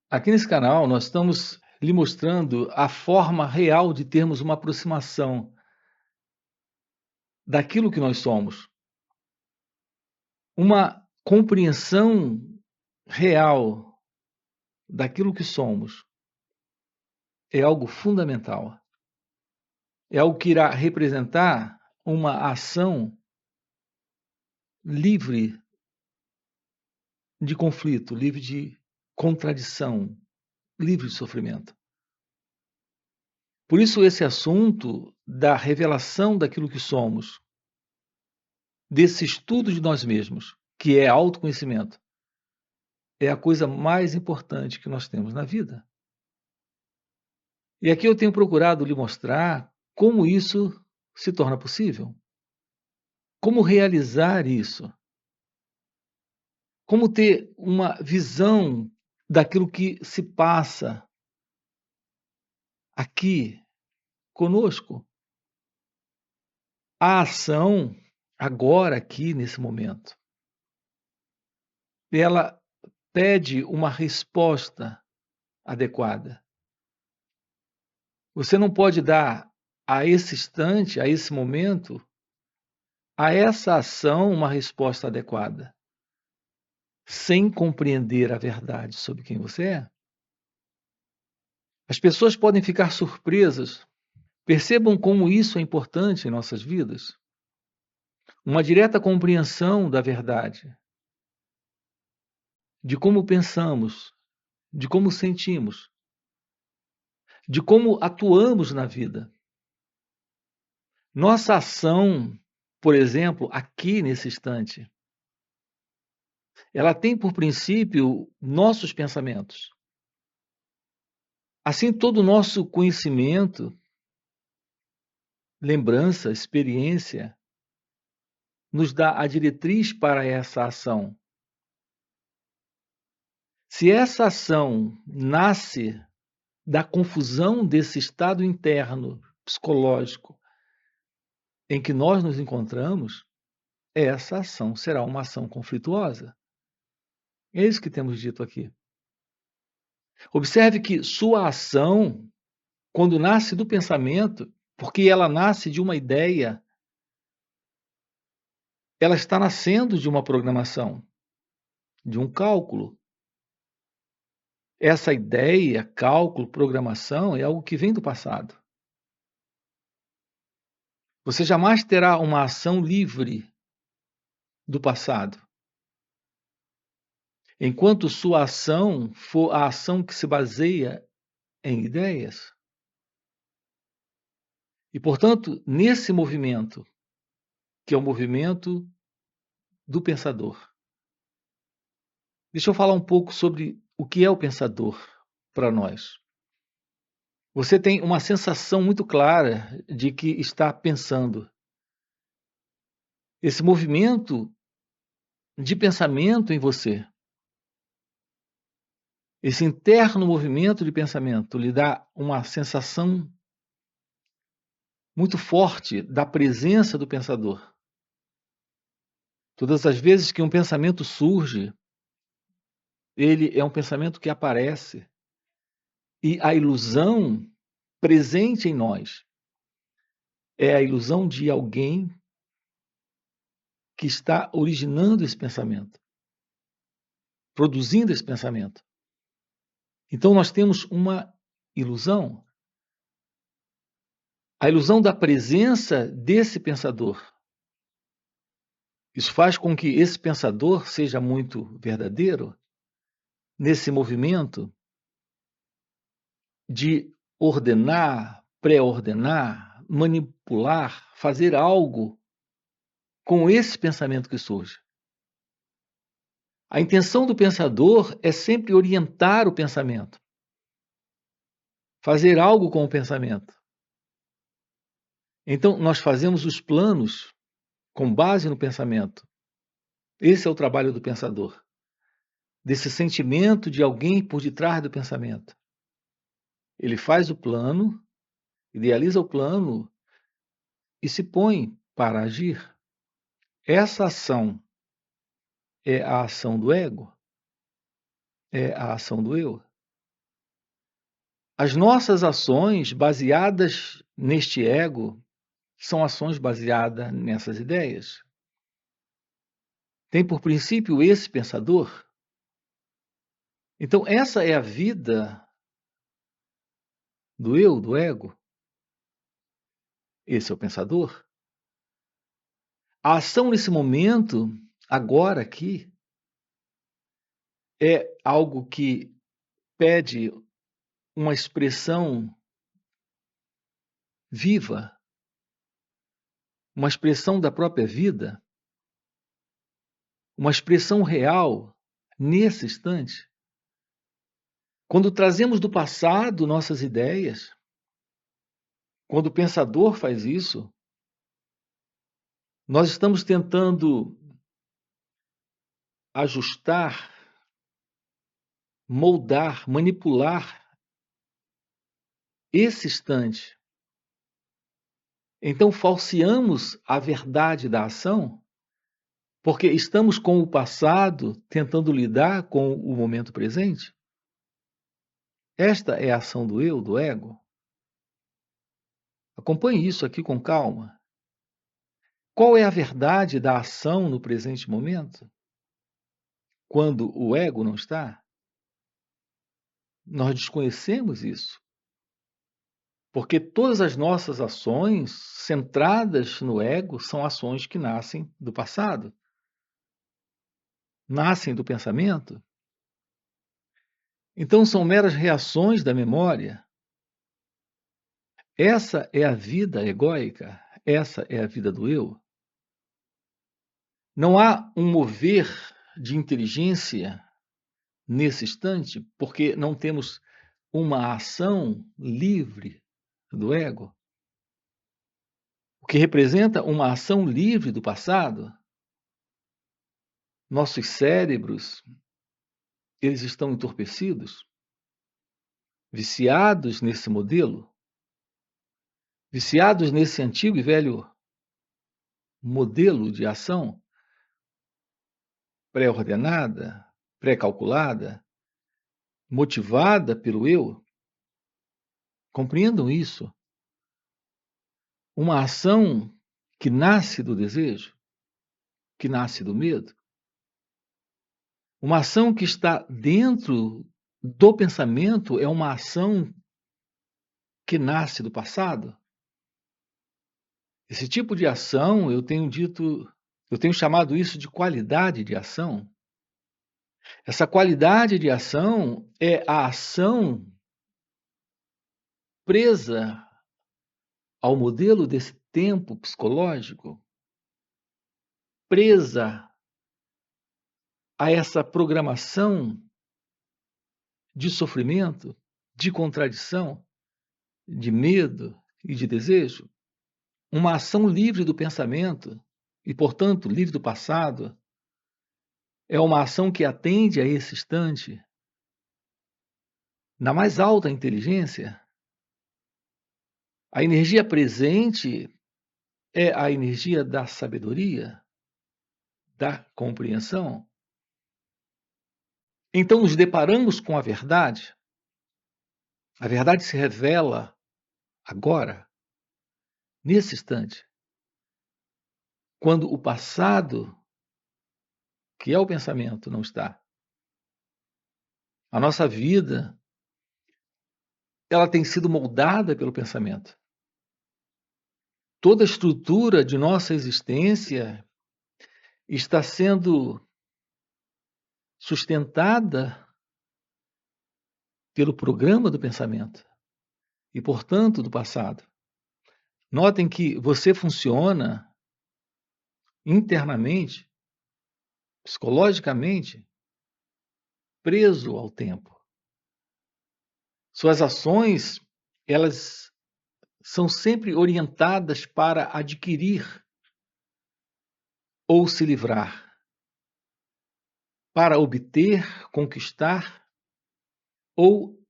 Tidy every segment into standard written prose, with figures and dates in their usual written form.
Aqui nesse canal, nós estamos lhe mostrando a forma real de termos uma aproximação daquilo que nós somos. Uma compreensão real daquilo que somos é algo fundamental. É algo que irá representar uma ação livre de conflito, livre de contradição, livre de sofrimento. Por isso, esse assunto da revelação daquilo que somos, desse estudo de nós mesmos, que é autoconhecimento, é a coisa mais importante que nós temos na vida. E aqui eu tenho procurado lhe mostrar como isso se torna possível. Como realizar isso. Como ter uma visão daquilo que se passa aqui conosco. A ação, agora, aqui, nesse momento, ela pede uma resposta adequada. Você não pode dar a esse instante, a esse momento, a essa ação uma resposta adequada, sem compreender a verdade sobre quem você é. As pessoas podem ficar surpresas. Percebam como isso é importante em nossas vidas. Uma direta compreensão da verdade, de como pensamos, de como sentimos, de como atuamos na vida. Nossa ação, por exemplo, aqui nesse instante, ela tem por princípio nossos pensamentos. Assim, todo o nosso conhecimento, lembrança, experiência, nos dá a diretriz para essa ação. Se essa ação nasce da confusão desse estado interno psicológico em que nós nos encontramos, essa ação será uma ação conflituosa. É isso que temos dito aqui. Observe que sua ação, quando nasce do pensamento, porque ela nasce de uma ideia, ela está nascendo de uma programação, de um cálculo. Essa ideia, cálculo, programação é algo que vem do passado. Você jamais terá uma ação livre do passado. Enquanto sua ação for a ação que se baseia em ideias. E, portanto, nesse movimento, que é o movimento do pensador. Deixa eu falar um pouco sobre o que é o pensador para nós. Você tem uma sensação muito clara de que está pensando. Esse movimento de pensamento em você, esse interno movimento de pensamento lhe dá uma sensação muito forte da presença do pensador. Todas as vezes que um pensamento surge, ele é um pensamento que aparece. E a ilusão presente em nós é a ilusão de alguém que está originando esse pensamento, produzindo esse pensamento. Então nós temos uma ilusão. A ilusão da presença desse pensador. Isso faz com que esse pensador seja muito verdadeiro nesse movimento de ordenar, pré-ordenar, manipular, fazer algo com esse pensamento que surge. A intenção do pensador é sempre orientar o pensamento, fazer algo com o pensamento. Então, nós fazemos os planos com base no pensamento. Esse é o trabalho do pensador, desse sentimento de alguém por detrás do pensamento. Ele faz o plano, idealiza o plano e se põe para agir. Essa ação é a ação do ego, é a ação do eu. As nossas ações baseadas neste ego são ações baseadas nessas ideias. Tem por princípio esse pensador. Então, essa é a vida do eu, do ego. Esse é o pensador. A ação nesse momento, agora aqui, é algo que pede uma expressão viva, uma expressão da própria vida, uma expressão real nesse instante. Quando trazemos do passado nossas ideias, quando o pensador faz isso, nós estamos tentando ajustar, moldar, manipular esse instante. Então, falseamos a verdade da ação, porque estamos com o passado tentando lidar com o momento presente. Esta é a ação do eu, do ego. Acompanhe isso aqui com calma. Qual é a verdade da ação no presente momento? Quando o ego não está? Nós desconhecemos isso. Porque todas as nossas ações centradas no ego são ações que nascem do passado, nascem do pensamento. Então são meras reações da memória. Essa é a vida egóica, essa é a vida do eu. Não há um mover de inteligência nesse instante, porque não temos uma ação livre do ego, o que representa uma ação livre do passado. Nossos cérebros, eles estão entorpecidos, viciados nesse modelo, viciados nesse antigo e velho modelo de ação pré-ordenada, pré-calculada, motivada pelo eu. Compreendam isso. Uma ação que nasce do desejo, que nasce do medo. Uma ação que está dentro do pensamento é uma ação que nasce do passado. Esse tipo de ação, eu tenho chamado isso de qualidade de ação. Essa qualidade de ação é a ação presa ao modelo desse tempo psicológico, presa a essa programação de sofrimento, de contradição, de medo e de desejo. Uma ação livre do pensamento e, portanto, livre do passado, é uma ação que atende a esse instante. Na mais alta inteligência, a energia presente é a energia da sabedoria, da compreensão. Então, nos deparamos com a verdade se revela agora, nesse instante, quando o passado, que é o pensamento, não está. A nossa vida, ela tem sido moldada pelo pensamento. Toda a estrutura de nossa existência está sendo sustentada pelo programa do pensamento e, portanto, do passado. Notem que você funciona internamente, psicologicamente, preso ao tempo. Suas ações, elas são sempre orientadas para adquirir ou se livrar, para obter, conquistar ou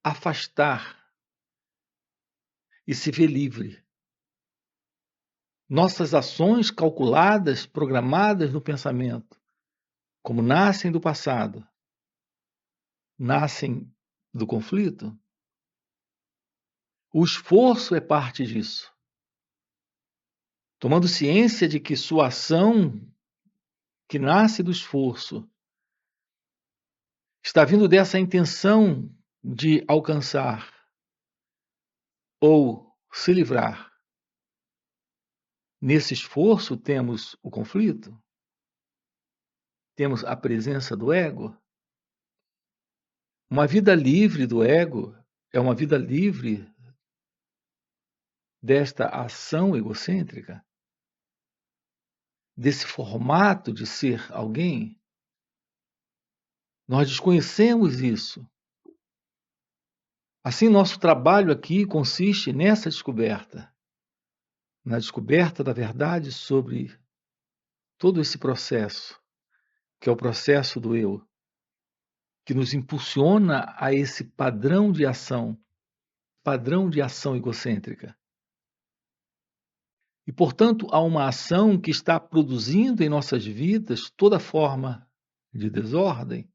afastar e se ver livre. Nossas ações calculadas, programadas no pensamento, como nascem do passado, nascem do conflito, O esforço é parte disso. Tomando ciência de que sua ação, que nasce do esforço, está vindo dessa intenção de alcançar ou se livrar. Nesse esforço temos o conflito, temos a presença do ego. Uma vida livre do ego é uma vida livre desta ação egocêntrica, desse formato de ser alguém. Nós desconhecemos isso. Assim, nosso trabalho aqui consiste nessa descoberta, na descoberta da verdade sobre todo esse processo, que é o processo do eu, que nos impulsiona a esse padrão de ação egocêntrica. E, portanto, há uma ação que está produzindo em nossas vidas toda forma de desordem,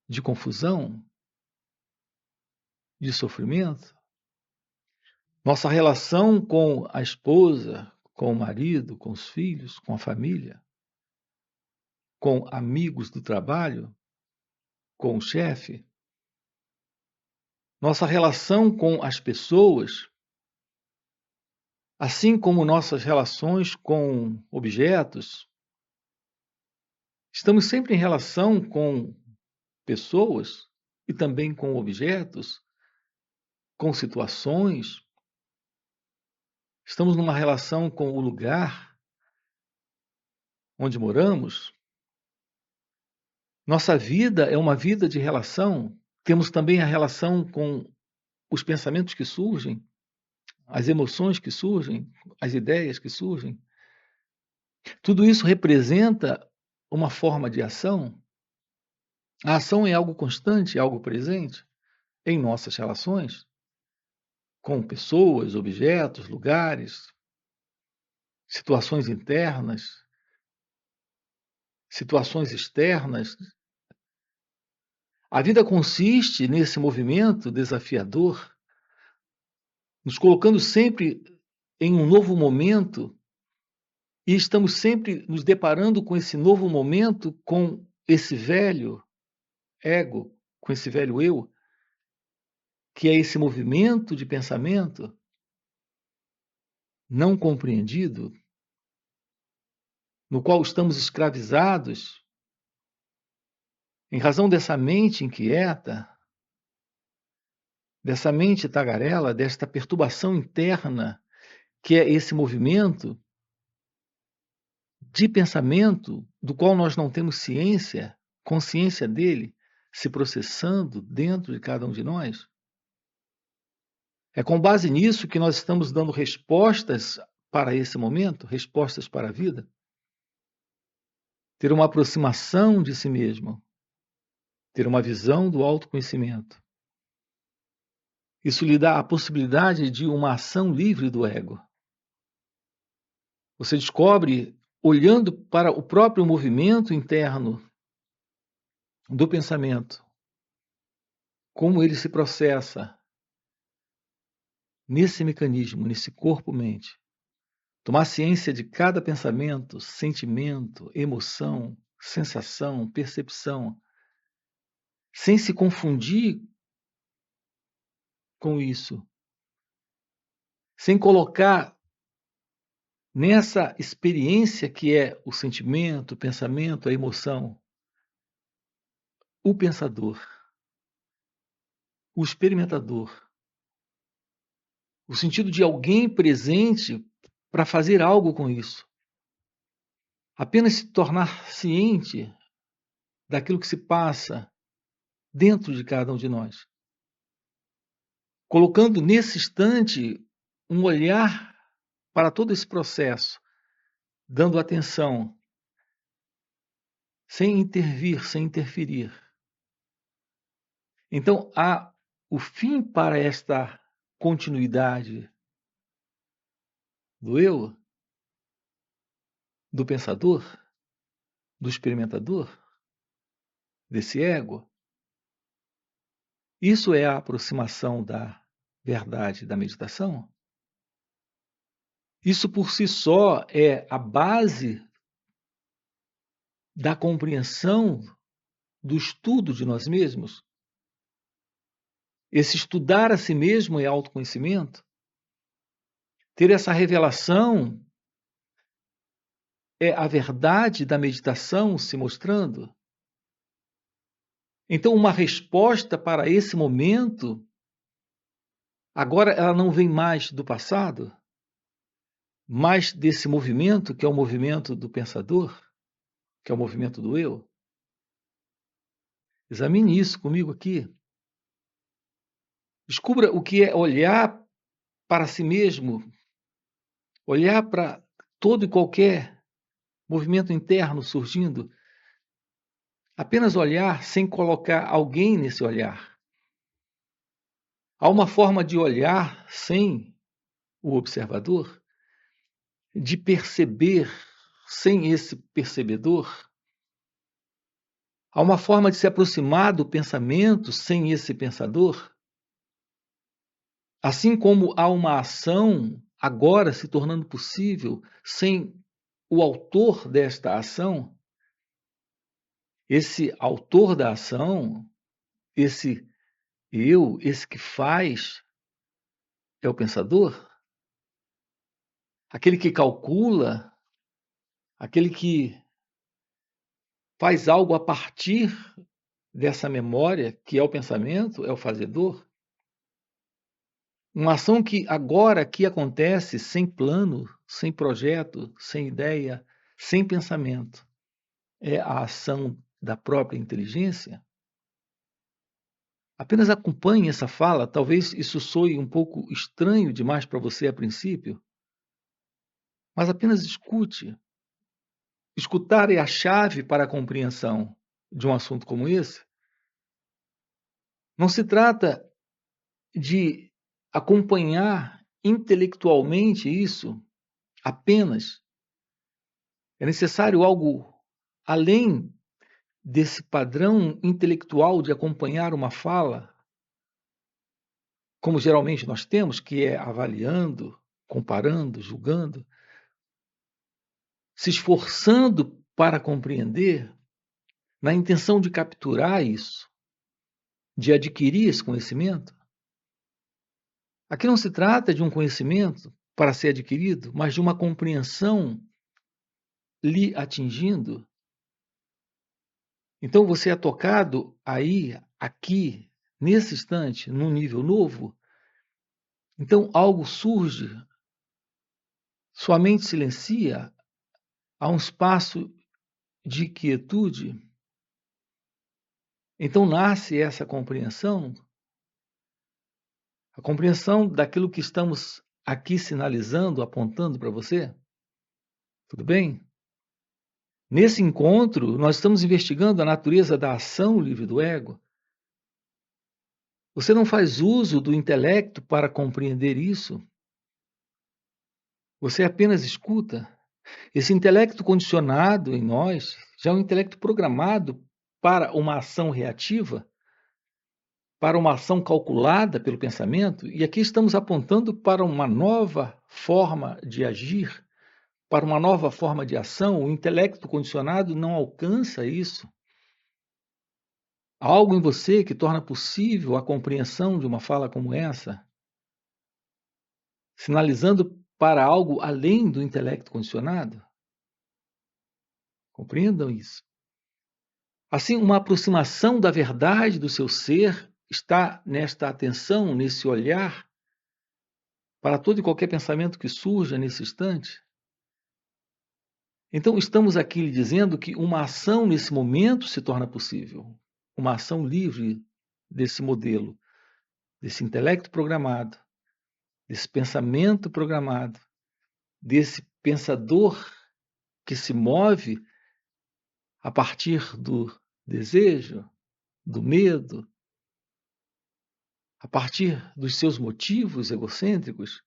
de confusão, de sofrimento. Nossa relação com a esposa, com o marido, com os filhos, com a família, com amigos do trabalho, com o chefe. Nossa relação com as pessoas, assim como nossas relações com objetos. Estamos sempre em relação com pessoas e também com objetos, com situações. Estamos numa relação com o lugar onde moramos. Nossa vida é uma vida de relação. Temos também a relação com os pensamentos que surgem, as emoções que surgem, as ideias que surgem. Tudo isso representa uma forma de ação. A ação é algo constante, é algo presente em nossas relações com pessoas, objetos, lugares, situações internas, situações externas. A vida consiste nesse movimento desafiador, nos colocando sempre em um novo momento e estamos sempre nos deparando com esse novo momento, com esse velho ego, com esse velho eu, que é esse movimento de pensamento não compreendido, no qual estamos escravizados em razão dessa mente inquieta, dessa mente tagarela, desta perturbação interna, que é esse movimento de pensamento do qual nós não temos ciência, consciência dele, se processando dentro de cada um de nós. É com base nisso que nós estamos dando respostas para esse momento, respostas para a vida. Ter uma aproximação de si mesmo, ter uma visão do autoconhecimento. Isso lhe dá a possibilidade de uma ação livre do ego. Você descobre, olhando para o próprio movimento interno do pensamento, como ele se processa nesse mecanismo, nesse corpo-mente. Tomar ciência de cada pensamento, sentimento, emoção, sensação, percepção, sem se confundir com isso, sem colocar nessa experiência que é o sentimento, o pensamento, a emoção, o pensador, o experimentador, o sentido de alguém presente para fazer algo com isso. Apenas se tornar ciente daquilo que se passa dentro de cada um de nós. Colocando nesse instante um olhar para todo esse processo, dando atenção, sem intervir, sem interferir. Então, há o fim para esta continuidade do eu, do pensador, do experimentador, desse ego. Isso é a aproximação da verdade da meditação, isso por si só é a base da compreensão do estudo de nós mesmos. Esse estudar a si mesmo é autoconhecimento. Ter essa revelação é a verdade da meditação se mostrando. Então, uma resposta para esse momento, agora ela não vem mais do passado, mas desse movimento, que é o movimento do pensador, que é o movimento do eu. Examine isso comigo aqui. Descubra o que é olhar para si mesmo, olhar para todo e qualquer movimento interno surgindo, apenas olhar sem colocar alguém nesse olhar. Há uma forma de olhar sem o observador, de perceber sem esse percebedor. Há uma forma de se aproximar do pensamento sem esse pensador. Assim como há uma ação agora se tornando possível sem o autor desta ação, esse autor da ação, esse eu, esse que faz, é o pensador, aquele que calcula, aquele que faz algo a partir dessa memória, que é o pensamento, é o fazedor. Uma ação que agora aqui acontece sem plano, sem projeto, sem ideia, sem pensamento. É a ação da própria inteligência. Apenas acompanhe essa fala, talvez isso soe um pouco estranho demais para você a princípio, mas apenas escute. Escutar é a chave para a compreensão de um assunto como esse. Não se trata de acompanhar intelectualmente isso apenas. É necessário algo além desse padrão intelectual de acompanhar uma fala, como geralmente nós temos, que é avaliando, comparando, julgando, se esforçando para compreender, na intenção de capturar isso, de adquirir esse conhecimento. Aqui não se trata de um conhecimento para ser adquirido, mas de uma compreensão lhe atingindo. Então você é tocado aí, aqui, nesse instante, num nível novo. Então algo surge, sua mente silencia, há um espaço de quietude. Então nasce essa compreensão, a compreensão daquilo que estamos aqui sinalizando, apontando para você. Tudo bem? Nesse encontro, nós estamos investigando a natureza da ação livre do ego. Você não faz uso do intelecto para compreender isso. Você apenas escuta. Esse intelecto condicionado em nós já é um intelecto programado para uma ação reativa, para uma ação calculada pelo pensamento, e aqui estamos apontando para uma nova forma de agir, para uma nova forma de ação. O intelecto condicionado não alcança isso. Há algo em você que torna possível a compreensão de uma fala como essa, sinalizando para algo além do intelecto condicionado? Compreendam isso. Assim, uma aproximação da verdade do seu ser está nesta atenção, nesse olhar, para todo e qualquer pensamento que surja nesse instante. Então, estamos aqui lhe dizendo que uma ação nesse momento se torna possível. Uma ação livre desse modelo, desse intelecto programado, desse pensamento programado, desse pensador que se move a partir do desejo, do medo, a partir dos seus motivos egocêntricos.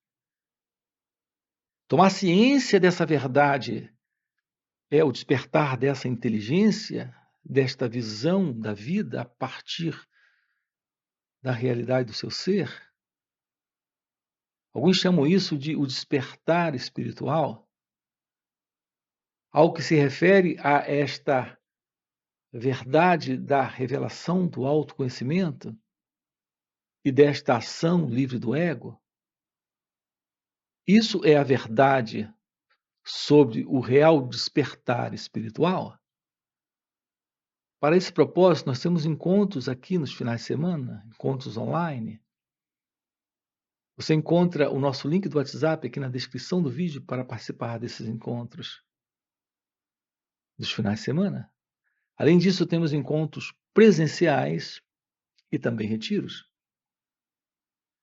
Tomar ciência dessa verdade é o despertar dessa inteligência, desta visão da vida a partir da realidade do seu ser. Alguns chamam isso de o despertar espiritual, ao que se refere a esta verdade da revelação do autoconhecimento e desta ação livre do ego. Isso é a verdade sobre o real despertar espiritual. Para esse propósito, nós temos encontros aqui nos finais de semana, encontros online. Você encontra o nosso link do WhatsApp aqui na descrição do vídeo para participar desses encontros dos finais de semana. Além disso, temos encontros presenciais e também retiros.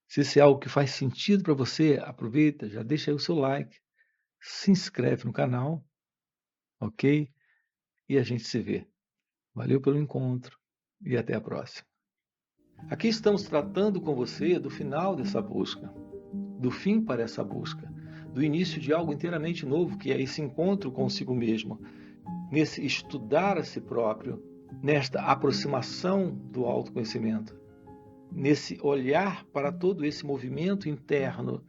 Se isso é algo que faz sentido para você, aproveita, já deixa aí o seu like, se inscreve no canal, ok? E a gente se vê. Valeu pelo encontro e até a próxima. Aqui estamos tratando com você do final dessa busca, do fim para essa busca, do início de algo inteiramente novo, que é esse encontro consigo mesmo, nesse estudar a si próprio, nesta aproximação do autoconhecimento, nesse olhar para todo esse movimento interno